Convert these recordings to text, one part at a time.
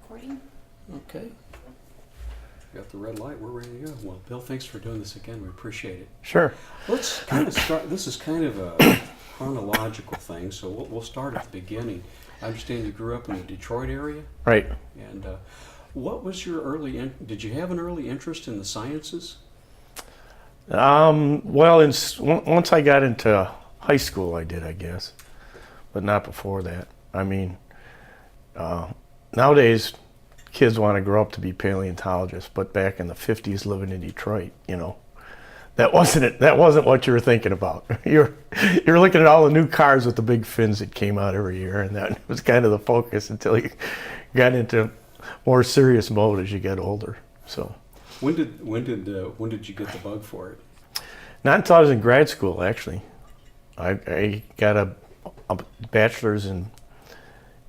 recording. Okay. Got the red light. We're ready to go. Well, Bill, thanks for doing this again. We appreciate it. Sure. Let's kind of start. This is kind of a chronological thing, so we'll start at the beginning. I understand you grew up in the Detroit area, Right. and what was your did you have an early interest in the sciences? Well, once I got into high school, I did, I guess, but not before that. I mean, nowadays, kids want to grow up to be paleontologists, but back in the 50s, living in Detroit, that wasn't it. That wasn't what you were thinking about. You're looking at all the new cars with the big fins that came out every year, and that was kind of the focus until you got into more serious mode as you get older. So. When did you get the bug for it? Not until I was in grad school, actually. I got a bachelor's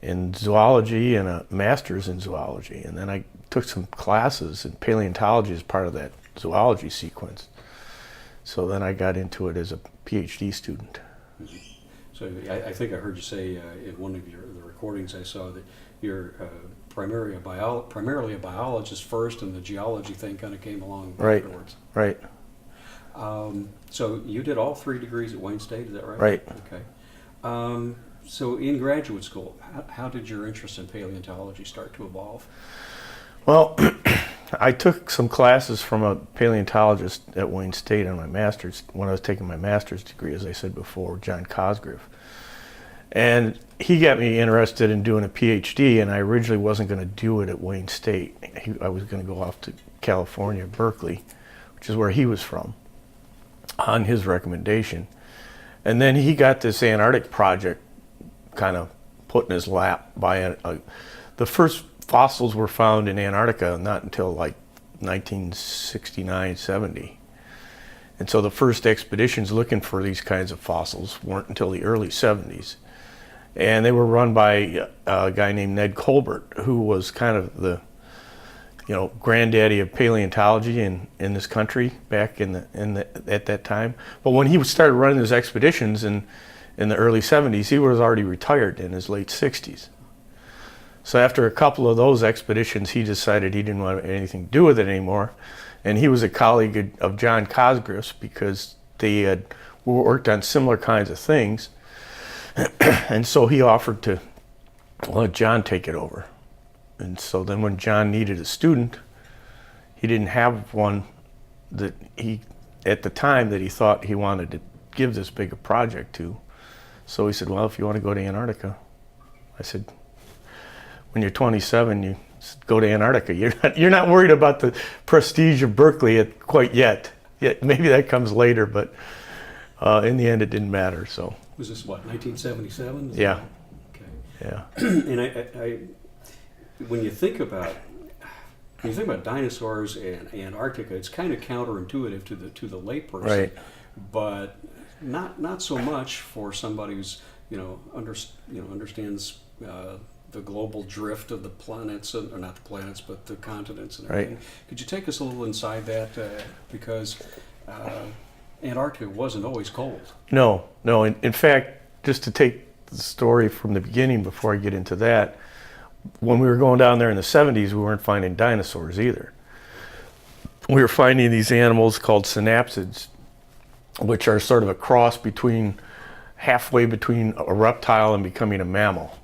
in zoology and a master's in zoology, and then I took some classes in paleontology as part of that zoology sequence. So then I got into it as a PhD student. So I think I heard you say in one of the recordings I saw that you're primarily a biologist first, and the geology thing kind of came along afterwards. Right. So you did all 3 degrees at Wayne State, is that right? Right. Okay. So in graduate school, how did your interest in paleontology start to evolve? Well, I took some classes from a paleontologist at Wayne State on my master's, when I was taking my master's degree, as I said before, John Cosgrove. And he got me interested in doing a PhD, and I originally wasn't going to do it at Wayne State. I was going to go off to California, Berkeley, which is where he was from, on his recommendation. And then he got this Antarctic project kind of put in his lap by the first fossils were found in Antarctica not until like 1969, 70. And so the first expeditions looking for these kinds of fossils weren't until the early 70s. And they were run by a guy named Ned Colbert, who was kind of the granddaddy of paleontology in this country back at that time. But when he started running his expeditions in the early 70s, he was already retired in his late 60s. So after a couple of those expeditions, he decided he didn't want anything to do with it anymore. And he was a colleague of John Cosgrove's because they had worked on similar kinds of things. And so he offered to let John take it over. And so then when John needed a student, he didn't have one that at the time that he thought he wanted to give this big a project to. So he said, well, if you want to go to Antarctica. I said, when you're 27, you go to Antarctica. You're not worried about the prestige of Berkeley quite yet. Maybe that comes later, but in the end, it didn't matter. So. Was this, 1977? Yeah. Okay. Yeah. And when you think about dinosaurs and Antarctica, it's kind of counterintuitive to the layperson, Right. But not so much for somebody who's understands the global drift of the planets, or not the planets, but the continents and everything. Right. Could you take us a little inside that, because Antarctica wasn't always cold. No. In fact, just to take the story from the beginning before I get into that, when we were going down there in the 70s, we weren't finding dinosaurs either. We were finding these animals called synapsids, which are sort of a cross halfway between a reptile and becoming a mammal.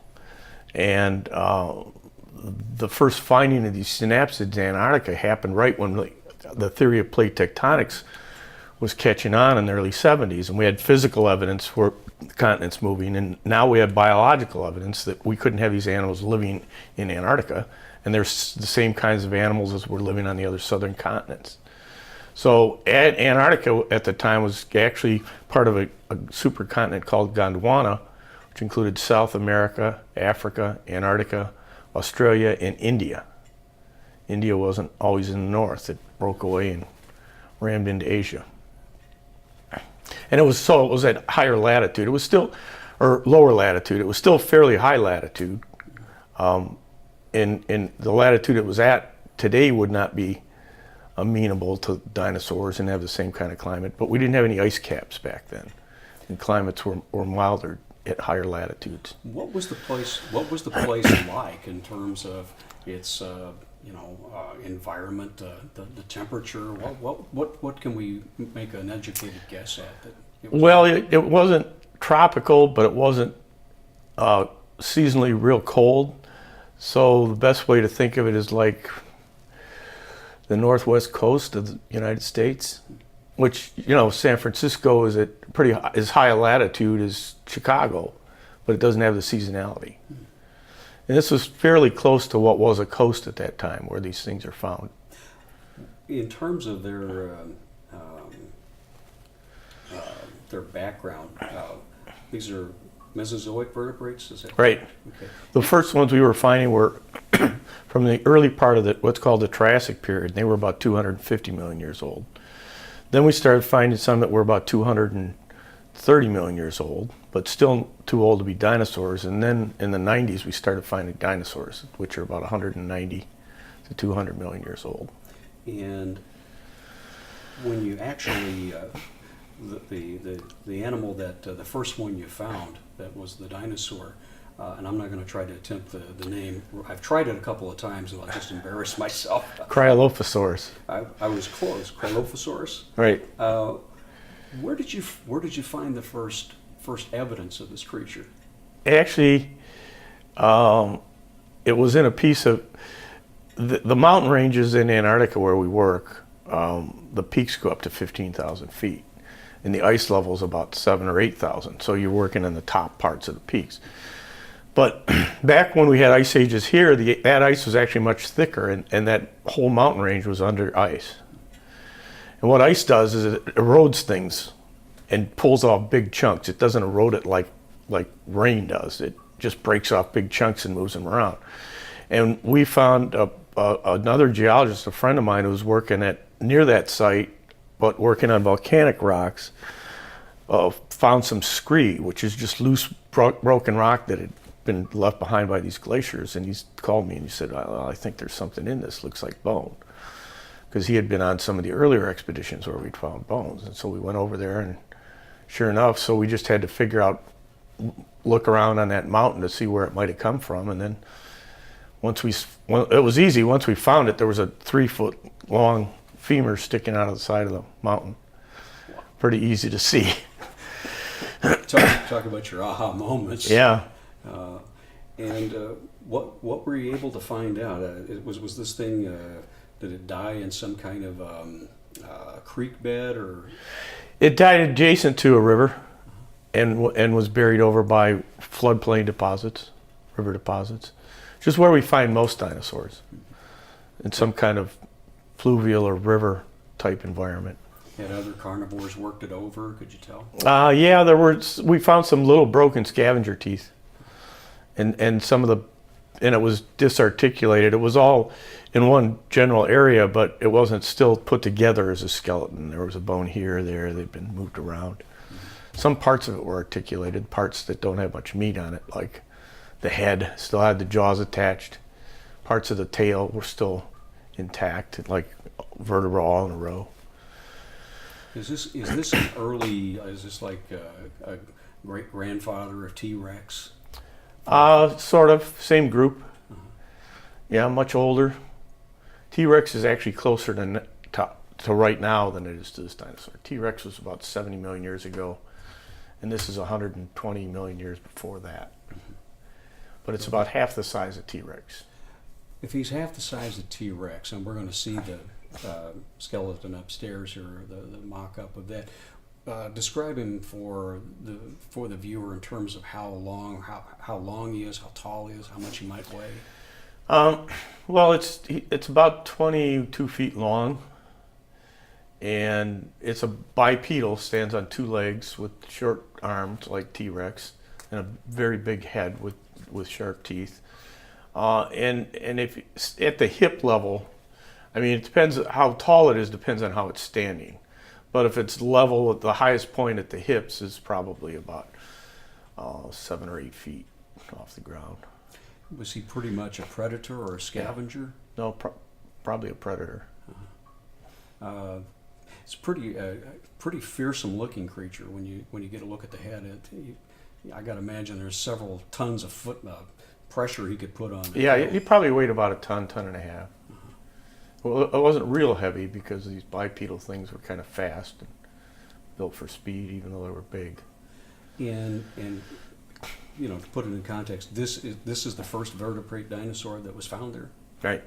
And the first finding of these synapsids in Antarctica happened right when the theory of plate tectonics was catching on in the early 70s, and we had physical evidence for the continents moving, and now we have biological evidence that we couldn't have these animals living in Antarctica, and they're the same kinds of animals as were living on the other southern continents. So Antarctica at the time was actually part of a supercontinent called Gondwana, which included South America, Africa, Antarctica, Australia, and India. India wasn't always in the north. It broke away and rammed into Asia. And it was at higher latitude. It was still, or lower latitude. It was still fairly high latitude. In the latitude it was at today would not be amenable to dinosaurs and have the same kind of climate. But we didn't have any ice caps back then, and climates were milder at higher latitudes. What was the place? What was the place like in terms of its environment, the temperature? What can we make an educated guess at? That it was Well, it wasn't tropical, but it wasn't seasonally real cold. So the best way to think of it is like the northwest coast of the United States, which, San Francisco is at as high a latitude as Chicago, but it doesn't have the seasonality. And this was fairly close to what was a coast at that time where these things are found. in terms of their background. These are Mesozoic vertebrates, is that Right. Okay. The first ones we were finding were from the early part of what's called the Triassic period. They were about 250 million years old. Then we started finding some that were about 230 million years old, but still too old to be dinosaurs. And then in the 90s, we started finding dinosaurs, which are about 190 to 200 million years old. And when you actually, the animal that, the first one you found, that was the dinosaur, and I'm not going to try to attempt the name. I've tried it a couple of times and I'll just embarrass myself. Cryolophosaurus. I was close. Cryolophosaurus. Right. Where did you find the first evidence of this creature? Actually, it was in a piece of the mountain ranges in Antarctica where we work. The peaks go up to 15,000 feet, and the ice level is about 7,000 or 8,000. So you're working in the top parts of the peaks. But back when we had ice ages here, that ice was actually much thicker, and that whole mountain range was under ice. And what ice does is it erodes things and pulls off big chunks. It doesn't erode it like rain does. It just breaks off big chunks and moves them around. And we found another geologist, a friend of mine, who was working near that site, but working on volcanic rocks, found some scree, which is just loose broken rock that had been left behind by these glaciers. And he called me and he said, well, I think there's something in this, looks like bone. Because he had been on some of the earlier expeditions where we'd found bones. And so we went over there, and sure enough, so we just had to figure out, look around on that mountain to see where it might have come from. And then it was easy. Once we found it, there was a 3-foot long femur sticking out of the side of the mountain. Pretty easy to see. Talk about your aha moments. Yeah. And what were you able to find out? Was this thing, did it die in some kind of creek bed, or? It died adjacent to a river, and was buried over by floodplain deposits, river deposits, which is where we find most dinosaurs, in some kind of fluvial or river type environment. Had other carnivores worked it over? Could you tell? Yeah, we found some little broken scavenger teeth, and it was disarticulated. It was all in one general area, but it wasn't still put together as a skeleton. There was a bone here or there. They'd been moved around. Mm-hmm. Some parts of it were articulated, parts that don't have much meat on it, like the head still had the jaws attached. Parts of the tail were still intact, like vertebrae all in a row. Is this an early? Is this like a great grandfather of T-Rex? Sort of same group. Yeah, much older. T-Rex is actually closer to right now than it is to this dinosaur. T-Rex was about 70 million years ago, and this is 120 million years before that. But it's about half the size of T-Rex. If he's half the size of T-Rex, and we're going to see the skeleton upstairs here, the mock-up of that, describe him for the viewer in terms of how long he is, how tall he is, how much he might weigh. Well, it's about 22 feet long, and it's a bipedal, stands on 2 legs with short arms like T-Rex, and a very big head with sharp teeth. And if at the hip level, I mean, it depends how tall it is, depends on how it's standing. But if it's level, at the highest point at the hips is probably about 7 or 8 feet off the ground. Was he pretty much a predator or a scavenger? No, probably a predator. It's pretty fearsome looking creature when you get a look at the head. I got to imagine there's several tons of foot pressure he could put on it. Yeah, he probably weighed about a ton, ton and a half. Well, it wasn't real heavy because these bipedal things were kind of fast and built for speed, even though they were big. And you know, to put it in context, this is the first vertebrate dinosaur that was found there. Right.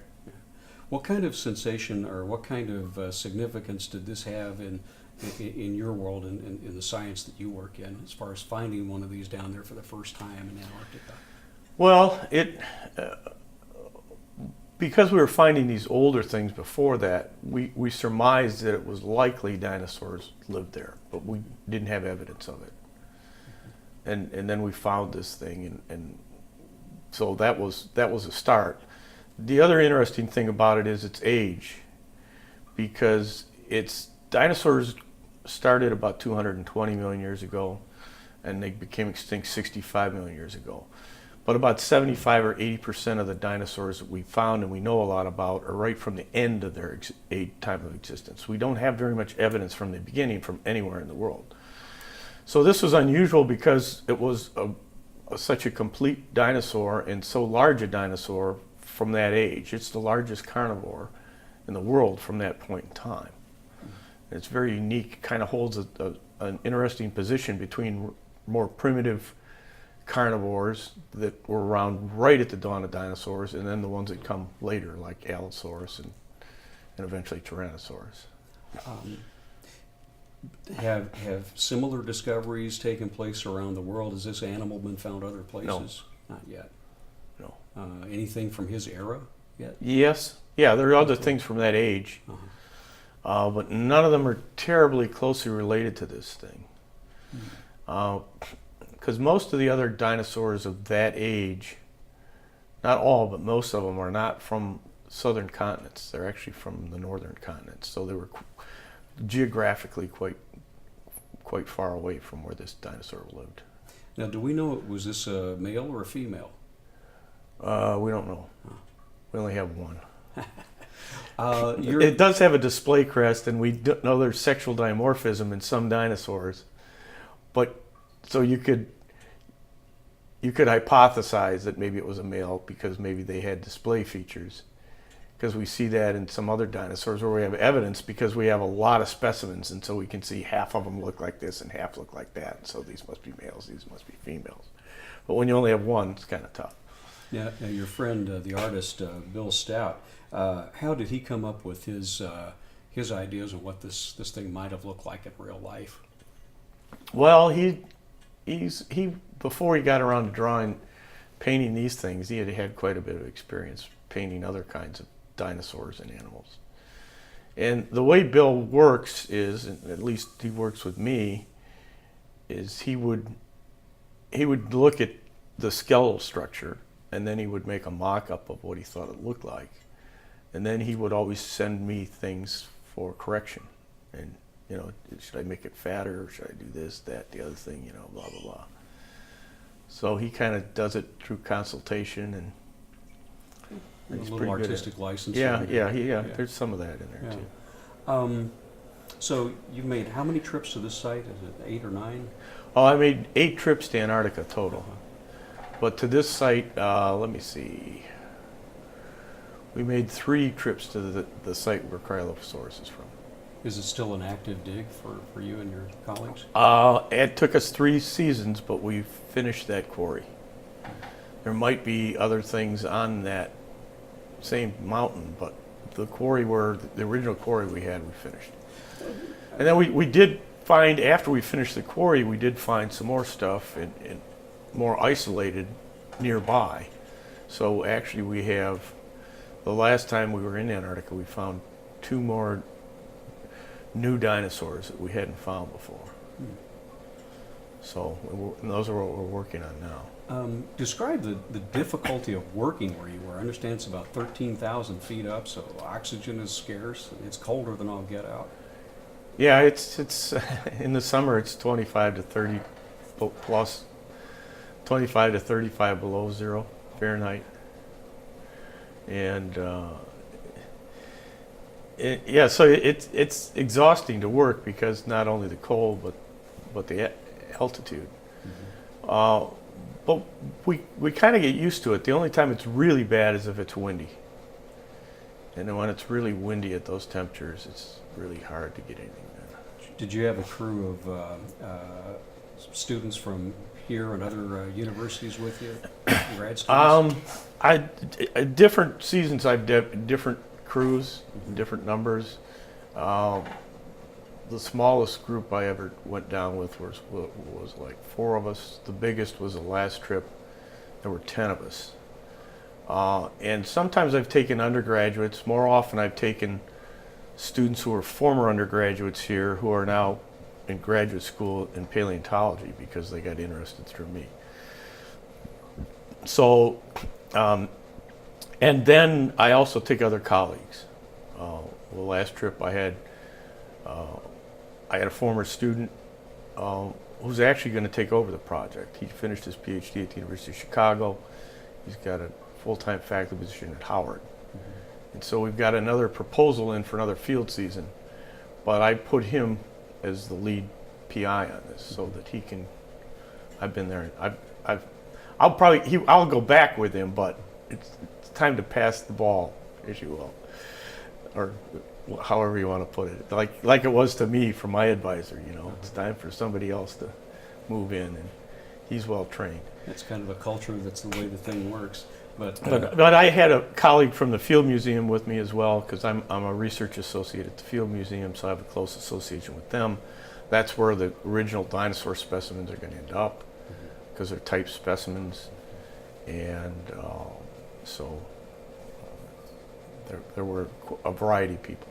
What kind of sensation or what kind of significance did this have in your world and in the science that you work in, as far as finding one of these down there for the first time in Antarctica? Well, because we were finding these older things before that, we surmised that it was likely dinosaurs lived there, but we didn't have evidence of it. And then we found this thing, and so that was a start. The other interesting thing about it is its age, because dinosaurs started about 220 million years ago, and they became extinct 65 million years ago. But about 75 or 80% of the dinosaurs that we found and we know a lot about are right from the end of their time of existence. We don't have very much evidence from the beginning from anywhere in the world. So this was unusual because it was such a complete dinosaur and so large a dinosaur from that age. It's the largest carnivore in the world from that point in time. It's very unique, kind of holds an interesting position between more primitive carnivores that were around right at the dawn of dinosaurs and then the ones that come later, like Allosaurus and eventually Tyrannosaurus. Have similar discoveries taken place around the world? Has this animal been found other places? No. Not yet. No. Anything from his era yet? Yes. Yeah, there are other things from that age, but none of them are terribly closely related to this thing. Because most of the other dinosaurs of that age, not all, but most of them are not from southern continents. They're actually from the northern continents. So they were geographically quite far away from where this dinosaur lived. Now, do we know, was this a male or a female? We don't know. We only have one. You're, It does have a display crest, and we do know there's sexual dimorphism in some dinosaurs. But so you could hypothesize that maybe it was a male because maybe they had display features. Because we see that in some other dinosaurs where we have evidence because we have a lot of specimens, and so we can see half of them look like this and half look like that. So these must be males, these must be females. But when you only have one, it's kind of tough. now your friend, the artist Bill Stout, how did he come up with his ideas on what this thing might have looked like in real life? Well, he before he got around to painting these things, he had quite a bit of experience painting other kinds of dinosaurs and animals. And the way Bill works is, and at least he works with me, is he would look at the skeletal structure and then he would make a mock-up of what he thought it looked like. And then he would always send me things for correction. And, should I make it fatter? Or should I do this, that, the other thing, blah, blah, blah. So he kind of does it through consultation and A he's little pretty good at artistic it. license. Yeah. There's some of that in there too. So you've made how many trips to this site? Is it 8 or 9? Oh, I made 8 trips to Antarctica total. But to this site, let me see. We made 3 trips to the site where Cryolophosaurus is from. Is it still an active dig for you and your colleagues? It took us 3 seasons, but we finished that quarry. There might be other things on that same mountain, but the original quarry we had, we finished. And then we did find, after we finished the quarry, we did find some more stuff in more isolated nearby. So actually we have, the last time we were in Antarctica, we found 2 more new dinosaurs that we hadn't found before. So those are what we're working on now. Describe the difficulty of working where you were. I understand it's about 13,000 feet up, so oxygen is scarce. It's colder than all get out. Yeah, it's in the summer it's 25 to 30 plus, 25 to 35 below 0 Fahrenheit, and so it's exhausting to work because not only the cold but the altitude. But we kind of get used to it. The only time it's really bad is if it's windy. And then when it's really windy at those temperatures, it's really hard to get anything done. Did you have a crew of students from here and other universities with you, grad students? Different seasons I've different crews, different numbers. The smallest group I ever went down with was like 4 of us. The biggest was the last trip. There were 10 of us. And sometimes I've taken undergraduates. More often I've taken students who are former undergraduates here who are now in graduate school in paleontology because they got interested through me. So, and then I also take other colleagues. The last trip I had a former student who's actually going to take over the project. He finished his PhD at the University of Chicago. He's got a full-time faculty position at Howard. And so we've got another proposal in for another field season, but I put him as the lead PI on this so that he can, I've been there, I'll go back with him, but it's time to pass the ball, if you will, or however you want to put it. Like it was to me from my advisor, you know, it's time for somebody else to move in, and he's well trained. It's kind of a culture, that's the way the thing works. But I had a colleague from the Field Museum with me as well, because I'm a research associate at the Field Museum, so I have a close association with them. That's where the original dinosaur specimens are going to end up, because they're type specimens, and so there were a variety of people,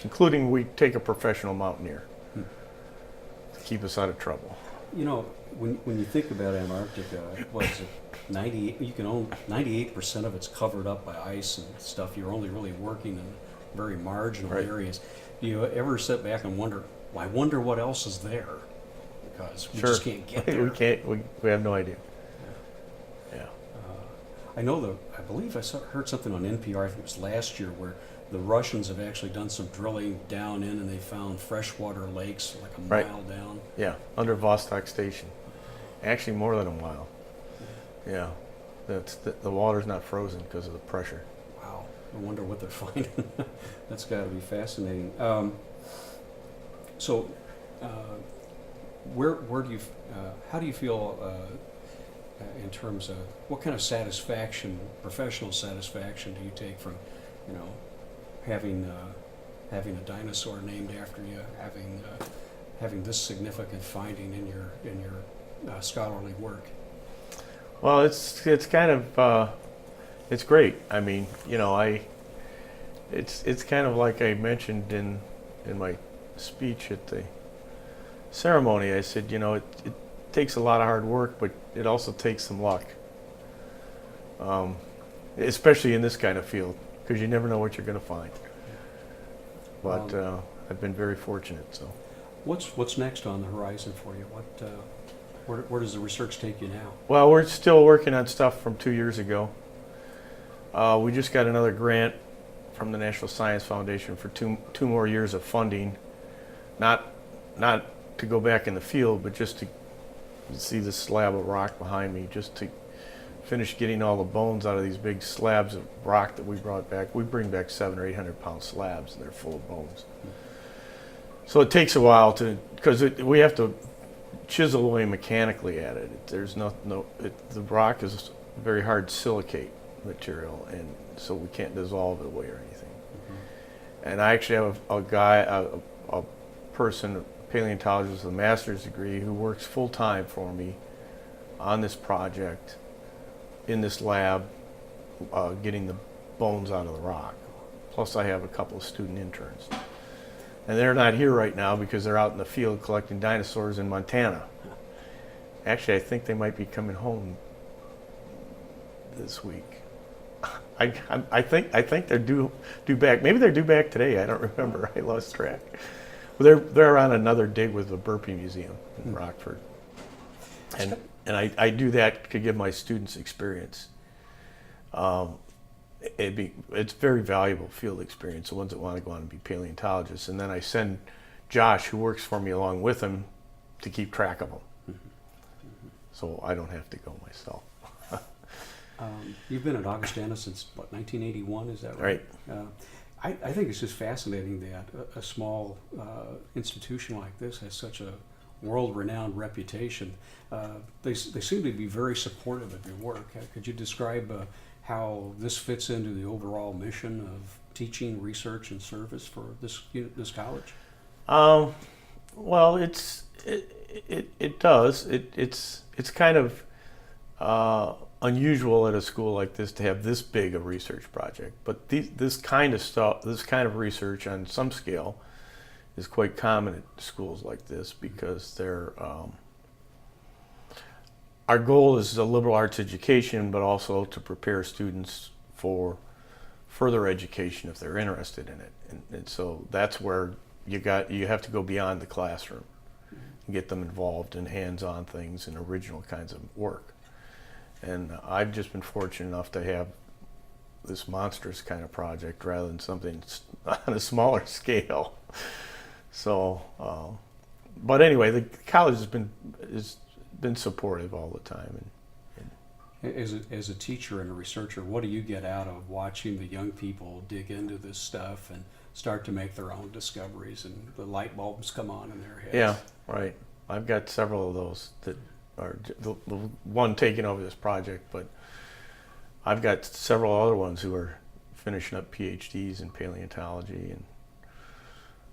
including we take a professional mountaineer to keep us out of trouble. You know, when you think about Antarctica, what is it? 98% of it's covered up by ice and stuff. You're only really working in very marginal areas. Do you ever sit back and wonder, well, I wonder what else is there? Because we just can't get there. We have no idea. Yeah. I believe I heard something on NPR, I think it was last year, where the Russians have actually done some drilling down in, and they found freshwater lakes like a mile down. Yeah, under Vostok Station. Actually, more than a mile. Yeah, the water's not frozen because of the pressure. Wow, I wonder what they're finding. That's got to be fascinating. So, where do you, how do you feel in terms of what kind of satisfaction, professional satisfaction, do you take from, you know, having a dinosaur named after you, having this significant finding in your scholarly work? Well, it's kind of it's great. I mean, you know, it's kind of like I mentioned in my speech at the ceremony. I said, you know, it takes a lot of hard work, but it also takes some luck, especially in this kind of field, because you never know what you're going to find. But I've been very fortunate. So, what's next on the horizon for you? Where does the research take you now? Well, we're still working on stuff from 2 years ago. We just got another grant from the National Science Foundation for two more years of funding, not to go back in the field, but just to see this slab of rock behind me, just to finish getting all the bones out of these big slabs of rock that we brought back. We bring back 700 or 800 pound slabs, and they're full of bones. So it takes a while because we have to chisel away mechanically at it. There's the rock is very hard silicate material, and so we can't dissolve it away or anything. And I actually have a person, a paleontologist with a master's degree, who works full time for me on this project in this lab, getting the bones out of the rock. Plus I have a couple of student interns. And they're not here right now because they're out in the field collecting dinosaurs in Montana. Actually, I think they might be coming home this week. I think they're due back. Maybe they're due back today. I don't remember. I lost track. Well, they're on another dig with the Burpee Museum in Rockford, and I do that to give my students experience. It's very valuable field experience, the ones that want to go on and be paleontologists. And then I send Josh, who works for me along with them, to keep track of them. so I don't have to go myself. You've been at Augustana since, what, 1981, is that right? I think it's just fascinating that a small institution like this has such a world-renowned reputation. They seem to be very supportive of your work. Could you describe how this fits into the overall mission of teaching, research, and service for this college? Well, it does. It's kind of unusual at a school like this to have this big a research project, but this kind of stuff, this kind of research on some scale, is quite common at schools like this because they're. Our goal is a liberal arts education, but also to prepare students for further education if they're interested in it, and so that's where you have to go beyond the classroom and get them involved in hands-on things and original kinds of work. And I've just been fortunate enough to have this monstrous kind of project rather than something on a smaller scale. So, but anyway, the college has been supportive all the time. As a teacher and a researcher, what do you get out of watching the young people dig into this stuff and start to make their own discoveries and the light bulbs come on in their heads? Yeah, right. I've got several of those that are the one taking over this project, but I've got several other ones who are finishing up PhDs in paleontology, and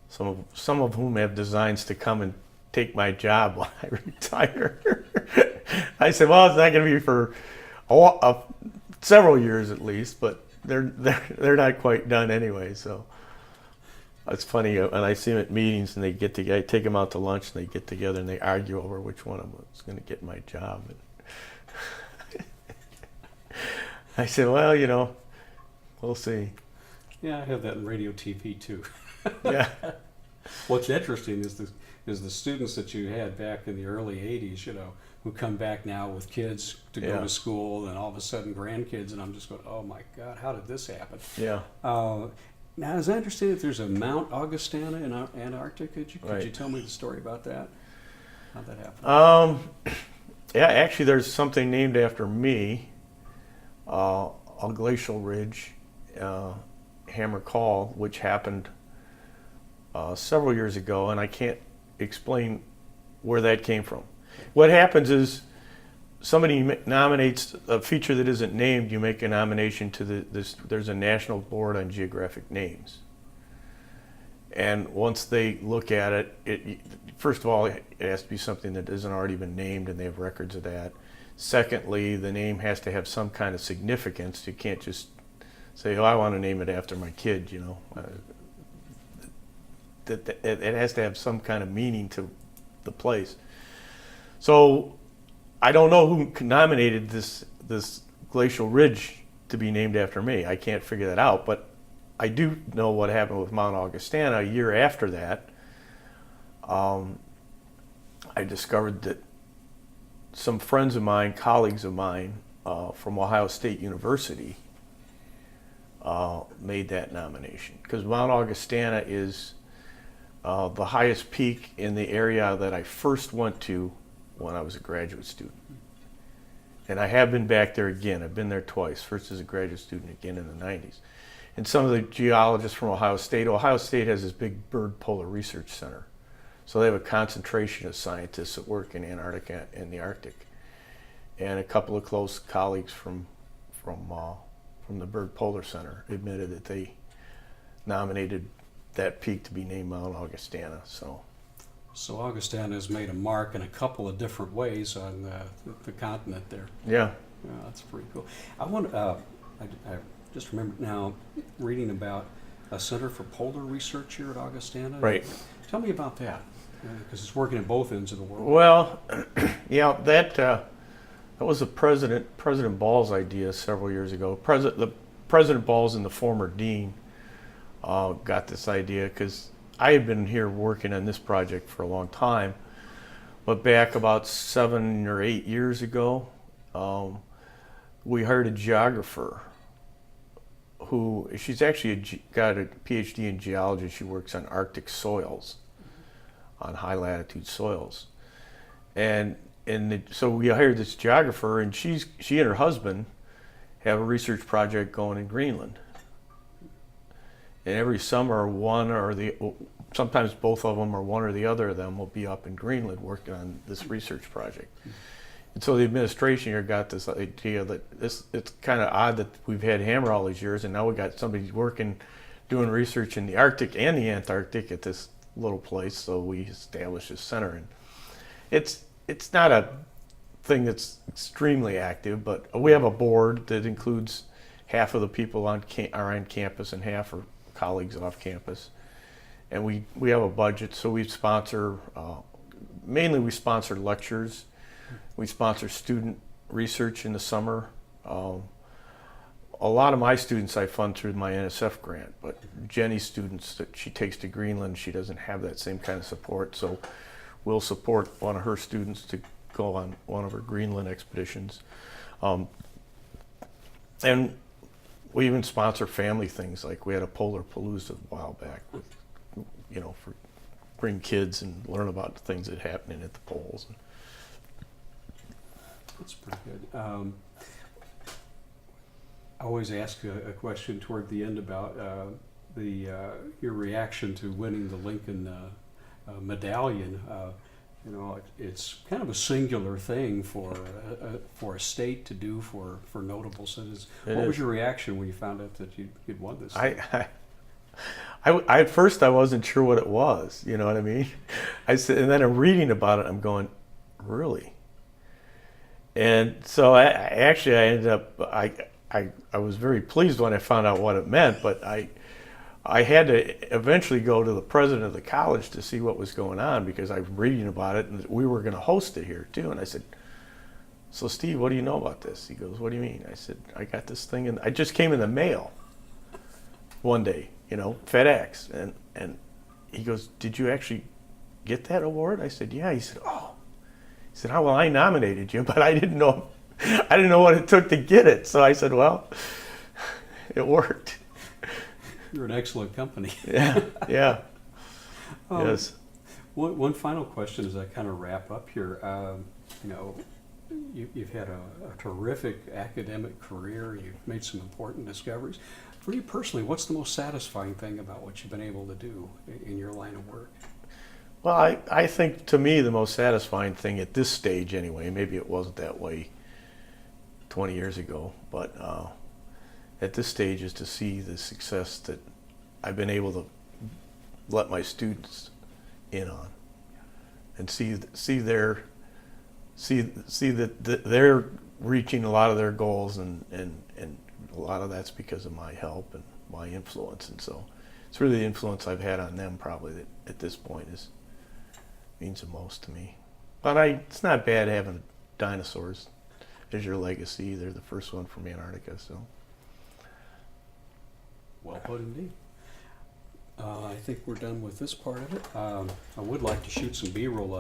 some of whom have designs to come and take my job when I retire. I said, well, it's not going to be for several years at least, but they're not quite done anyway. So it's funny when I see them at meetings and I take them out to lunch and they get together and they argue over which one of them is going to get my job. And I said, well, we'll see. Yeah, I have that in radio TV too. Yeah. What's interesting is the students that you had back in the early '80s, who come back now with kids to go to school, and all of a sudden grandkids, and I'm just going, oh my God, how did this happen? Yeah. Now, as I understand it, there's a Mount Augustana in Antarctica. Could you tell me the story about that? How'd that happen? Yeah, actually, there's something named after me, a glacial ridge, Hammer Call, which happened several years ago, and I can't explain where that came from. What happens is somebody nominates a feature that isn't named. You make a nomination to there's a National Board on Geographic Names, and once they look at it, first of all, it has to be something that hasn't already been named, and they have records of that. Secondly, the name has to have some kind of significance. You can't just say, "Oh, I want to name it after my kid," It has to have some kind of meaning to the place. So I don't know who nominated this glacial ridge to be named after me. I can't figure that out, but I do know what happened with Mount Augustana. A year after that, I discovered that some friends of mine, colleagues of mine from Ohio State University made that nomination, because Mount Augustana is the highest peak in the area that I first went to when I was a graduate student. And I have been back there again. I've been there twice, first as a graduate student, again in the 90s. And some of the geologists from Ohio State has this big bird polar research center. So they have a concentration of scientists that work in Antarctica and the Arctic. And a couple of close colleagues from the Bird Polar Center admitted that they nominated that peak to be named Mount Augustana. So Augustana has made a mark in a couple of different ways on the continent there. Yeah. Yeah, that's pretty cool. I just remembered now reading about a Center for Polar Research here at Augustana. Right. Tell me about that, because it's working at both ends of the world. Well, yeah, that was President Ball's idea several years ago. President Ball's and the former dean got this idea because I had been here working on this project for a long time, but back about 7 or 8 years ago, we hired a geographer she's actually got a PhD in geology. She works on Arctic soils, on high latitude soils. And so we hired this geographer, and she and her husband have a research project going in Greenland. And every summer, sometimes both of them or one or the other of them will be up in Greenland working on this research project. And so the administration here got this idea that it's kind of odd that we've had Hammer all these years, and now we got somebody doing research in the Arctic and the Antarctic at this little place. So we established this center, and it's not a thing that's extremely active, but we have a board that includes half of the people are on campus and half are colleagues off campus, and we have a budget. So we sponsor mainly lectures. We sponsor student research in the summer. A lot of my students I fund through my NSF grant, but Jenny's students that she takes to Greenland, she doesn't have that same kind of support, so we'll support one of her students to go on one of her Greenland expeditions. And we even sponsor family things, like we had a Polar Palooza a while back, with, for bring kids and learn about the things that are happening at the poles. That's pretty good. I always ask a question toward the end about your reaction to winning the Lincoln medallion. It's kind of a singular thing for a state to do for notable citizens. What was your reaction when you found out that you'd won this? I at first I wasn't sure what it was. You know what I mean? I said, and then I'm reading about it. I'm going, really? And so I ended up I was very pleased when I found out what it meant, but I had to eventually go to the president of the college to see what was going on, because I was reading about it and we were going to host it here too. And I said, so Steve, what do you know about this? He goes, what do you mean? I said, I got this thing, and I just came in the mail one day, FedEx. And he goes, did you actually get that award? I said, yeah. He said, oh. He said, oh, well, I nominated you, but I didn't know what it took to get it. So I said, well, it worked. You're an excellent company. Yeah. Yes. One final question as I kind of wrap up here. You've had a terrific academic career. You've made some important discoveries. For you personally, what's the most satisfying thing about what you've been able to do in your line of work? Well, I think to me the most satisfying thing at this stage anyway, maybe it wasn't that way 20 years ago, but at this stage is to see the success that I've been able to let my students in on, and see that they're reaching a lot of their goals, and a lot of that's because of my help and my influence. And so it's really the influence I've had on them probably that at this point means the most to me. But it's not bad having dinosaurs as your legacy. They're the first one from Antarctica, so. Well put indeed. I think we're done with this part of it. I would like to shoot some B-roll